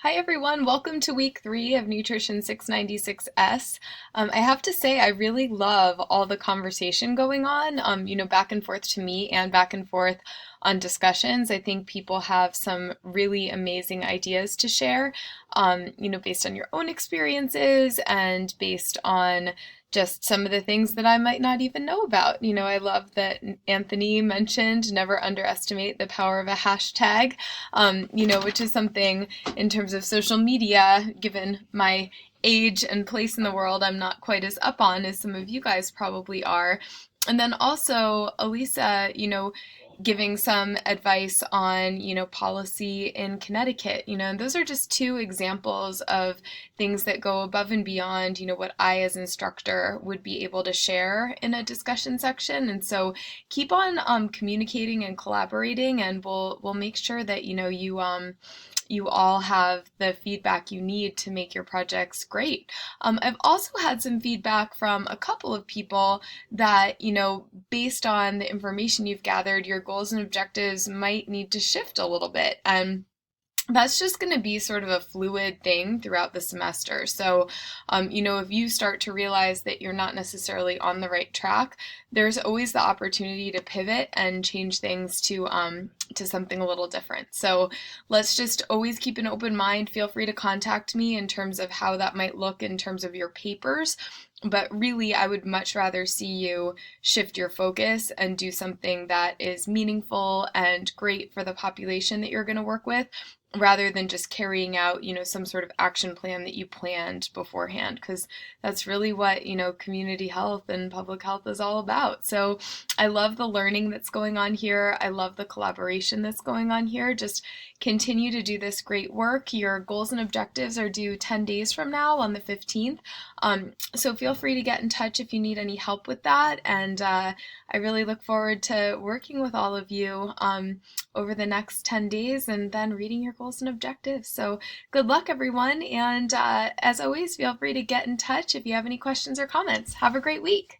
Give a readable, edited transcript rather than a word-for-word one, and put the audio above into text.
Hi everyone, welcome to week 3 of Nutrition 696S. I have to say, I really love all the conversation going on, back and forth to me and back and forth on discussions. I think people have some really amazing ideas to share, based on your own experiences and based on just some of the things that I might not even know about. I love that Anthony mentioned never underestimate the power of a hashtag, which is something in terms of social media, given my age and place in the world, I'm not quite as up on as some of you guys probably are. And then also, Elisa, giving some advice on, policy in Connecticut, and those are just two examples of things that go above and beyond, what I as instructor would be able to share in a discussion section. And so keep on communicating and collaborating, and we'll make sure that, you all have the feedback you need to make your projects great. I've also had some feedback from a couple of people that, based on the information you've gathered, your goals and objectives might need to shift a little bit. And that's just going to be sort of a fluid thing throughout the semester. So, if you start to realize that you're not necessarily on the right track, there's always the opportunity to pivot and change things to something a little different. So let's just always keep an open mind. Feel free to contact me in terms of how that might look in terms of your papers. But really, I would much rather see you shift your focus and do something that is meaningful and great for the population that you're going to work with, rather than just carrying out, some sort of action plan that you planned beforehand, because that's really what, community health and public health is all about. So I love the learning that's going on here. I love the collaboration that's going on here. Just continue to do this great work. Your goals and objectives are due 10 days from now on the 15th. So feel free to get in touch if you need any help with that. And I really look forward to working with all of you over the next 10 days and then reading your goals and objectives. So good luck, everyone. And as always, feel free to get in touch if you have any questions or comments. Have a great week.